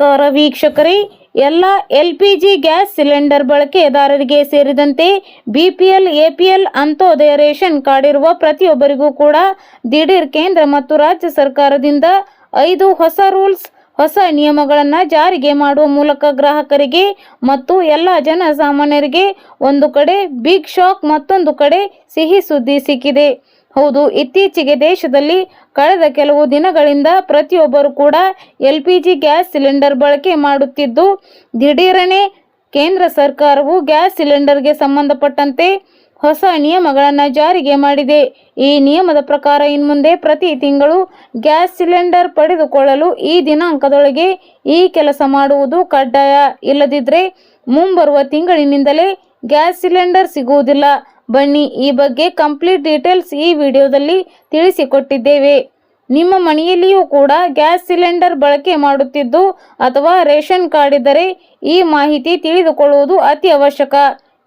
ನಮಸ್ಕಾರ ವೀಕ್ಷಕರೇ, ಎಲ್ಲ LPG ಗ್ಯಾಸ್ ಸಿಲಿಂಡರ್ ಬಳಕೆದಾರರಿಗೆ ಸೇರಿದಂತೆ BPL, APL Antyodaya ration card ಇರುವ ಪ್ರತಿಯೊಬ್ಬರಿಗೂ ಕೂಡ ದಿಢೀರ್ ಕೇಂದ್ರ ಮತ್ತು ರಾಜ್ಯ ಸರ್ಕಾರದಿಂದ 5 ಹೊಸ ರೂಲ್ಸ್, ಹೊಸ ನಿಯಮಗಳನ್ನು ಜಾರಿಗೆ ಮಾಡುವ ಮೂಲಕ ಗ್ರಾಹಕರಿಗೆ ಮತ್ತು ಎಲ್ಲ ಜನಸಾಮಾನ್ಯರಿಗೆ ಒಂದು ಕಡೆ ಬಿಗ್ ಶಾಕ್, ಮತ್ತೊಂದು ಕಡೆ ಸಿಹಿ ಸುದ್ದಿ ಸಿಕ್ಕಿದೆ. ಹೌದು, ಇತ್ತೀಚೆಗೆ ದೇಶದಲ್ಲಿ ಕಳೆದ ಕೆಲವು ದಿನಗಳಿಂದ ಪ್ರತಿಯೊಬ್ಬರು ಕೂಡ LPG ಗ್ಯಾಸ್ ಸಿಲಿಂಡರ್ ಬಳಕೆ ಮಾಡುತ್ತಿದ್ದು, ದಿಢೀರನೆ ಕೇಂದ್ರ ಸರ್ಕಾರವು ಗ್ಯಾಸ್ ಸಿಲಿಂಡರ್ಗೆ ಸಂಬಂಧಪಟ್ಟಂತೆ ಹೊಸ ನಿಯಮಗಳನ್ನು ಜಾರಿಗೆ ಮಾಡಿದೆ. ಈ ನಿಯಮದ ಪ್ರಕಾರ ಇನ್ಮುಂದೆ ಪ್ರತಿ ತಿಂಗಳು ಗ್ಯಾಸ್ ಸಿಲಿಂಡರ್ ಪಡೆದುಕೊಳ್ಳಲು ಈ ದಿನಾಂಕದೊಳಗೆ ಈ ಕೆಲಸ ಮಾಡುವುದು ಕಡ್ಡಾಯ. ಇಲ್ಲದಿದ್ದರೆ ಮುಂಬರುವ ತಿಂಗಳಿನಿಂದಲೇ ಗ್ಯಾಸ್ ಸಿಲಿಂಡರ್ ಸಿಗುವುದಿಲ್ಲ. ಬನ್ನಿ, ಈ ಬಗ್ಗೆ ಕಂಪ್ಲೀಟ್ ಡೀಟೇಲ್ಸ್ ಈ ವಿಡಿಯೋದಲ್ಲಿ ತಿಳಿಸಿಕೊಟ್ಟಿದ್ದೇವೆ. ನಿಮ್ಮ ಮನೆಯಲ್ಲಿಯೂ ಕೂಡ ಗ್ಯಾಸ್ ಸಿಲಿಂಡರ್ ಬಳಕೆ ಮಾಡುತ್ತಿದ್ದು ಅಥವಾ ರೇಷನ್ ಕಾರ್ಡ್ ಇದ್ದರೆ ಈ ಮಾಹಿತಿ ತಿಳಿದುಕೊಳ್ಳುವುದು ಅತಿ ಅವಶ್ಯಕ.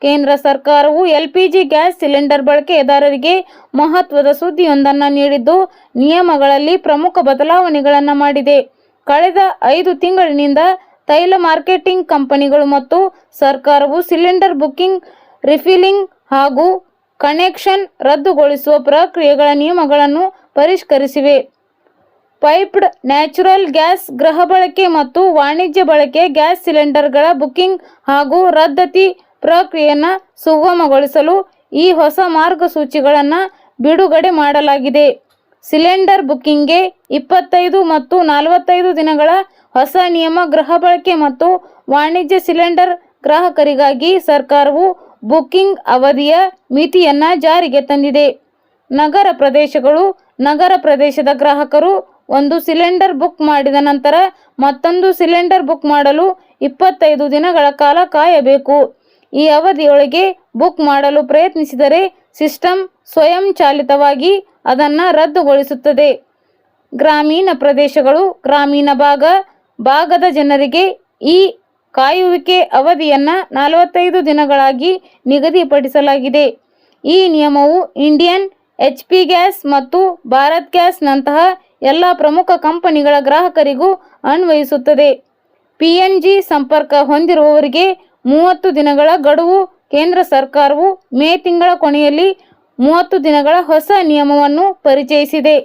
ಕೇಂದ್ರ ಸರ್ಕಾರವು LPG ಗ್ಯಾಸ್ ಸಿಲಿಂಡರ್ ಬಳಕೆದಾರರಿಗೆ ಮಹತ್ವದ ಸುದ್ದಿಯೊಂದನ್ನು ನೀಡಿದ್ದು, ನಿಯಮಗಳಲ್ಲಿ ಪ್ರಮುಖ ಬದಲಾವಣೆಗಳನ್ನು ಮಾಡಿದೆ. ಕಳೆದ 5 ತಿಂಗಳಿನಿಂದ ತೈಲ ಮಾರ್ಕೆಟಿಂಗ್ ಕಂಪನಿಗಳು ಮತ್ತು ಸರ್ಕಾರವು ಸಿಲಿಂಡರ್ ಬುಕಿಂಗ್, ರಿಫಿಲ್ಲಿಂಗ್ ಹಾಗೂ ಕನೆಕ್ಷನ್ ರದ್ದುಗೊಳಿಸುವ ಪ್ರಕ್ರಿಯೆಗಳ ನಿಯಮಗಳನ್ನು ಪರಿಷ್ಕರಿಸಿವೆ. ಪೈಪ್ಡ್ ನ್ಯಾಚುರಲ್ ಗ್ಯಾಸ್, ಗೃಹ ಬಳಕೆ ಮತ್ತು ವಾಣಿಜ್ಯ ಬಳಕೆ ಗ್ಯಾಸ್ ಸಿಲಿಂಡರ್ಗಳ ಬುಕಿಂಗ್ ಹಾಗೂ ರದ್ದತಿ ಪ್ರಕ್ರಿಯೆಯನ್ನು ಸುಗಮಗೊಳಿಸಲು ಈ ಹೊಸ ಮಾರ್ಗಸೂಚಿಗಳನ್ನು ಬಿಡುಗಡೆ ಮಾಡಲಾಗಿದೆ. ಸಿಲಿಂಡರ್ ಬುಕಿಂಗ್ಗೆ 25 ಮತ್ತು 45 ದಿನಗಳ ಹೊಸ ನಿಯಮ. ಗೃಹ ಬಳಕೆ ಮತ್ತು ವಾಣಿಜ್ಯ ಸಿಲಿಂಡರ್ ಗ್ರಾಹಕರಿಗಾಗಿ ಸರ್ಕಾರವು ಬುಕಿಂಗ್ ಅವಧಿಯ ಮಿತಿಯನ್ನು ಜಾರಿಗೆ ತಂದಿದೆ. ನಗರ ಪ್ರದೇಶಗಳು, ನಗರ ಪ್ರದೇಶದ ಗ್ರಾಹಕರು ಒಂದು ಸಿಲಿಂಡರ್ ಬುಕ್ ಮಾಡಿದ ನಂತರ ಮತ್ತೊಂದು ಸಿಲಿಂಡರ್ ಬುಕ್ ಮಾಡಲು 25 ದಿನಗಳ ಕಾಲ ಕಾಯಬೇಕು. ಈ ಅವಧಿಯೊಳಗೆ ಬುಕ್ ಮಾಡಲು ಪ್ರಯತ್ನಿಸಿದರೆ ಸಿಸ್ಟಮ್ ಸ್ವಯಂಚಾಲಿತವಾಗಿ ಅದನ್ನು ರದ್ದುಗೊಳಿಸುತ್ತದೆ. ಗ್ರಾಮೀಣ ಪ್ರದೇಶಗಳು, ಗ್ರಾಮೀಣ ಭಾಗದ ಜನರಿಗೆ ಈ ಕಾಯುವಿಕೆ ಅವಧಿಯನ್ನು 45 ದಿನಗಳಾಗಿ ನಿಗದಿಪಡಿಸಲಾಗಿದೆ. ಈ ನಿಯಮವು ಇಂಡಿಯನ್ HP ಗ್ಯಾಸ್ ಮತ್ತು ಭಾರತ್ ಗ್ಯಾಸ್ ನಂತಹ ಎಲ್ಲ ಪ್ರಮುಖ ಕಂಪನಿಗಳ ಗ್ರಾಹಕರಿಗೂ ಅನ್ವಯಿಸುತ್ತದೆ. PNG ಸಂಪರ್ಕ ಹೊಂದಿರುವವರಿಗೆ 30 ದಿನಗಳ ಗಡುವು. ಕೇಂದ್ರ ಸರ್ಕಾರವು ಮೇ ತಿಂಗಳ ಕೊನೆಯಲ್ಲಿ 30 ದಿನಗಳ ಹೊಸ ನಿಯಮವನ್ನು ಪರಿಚಯಿಸಿದೆ.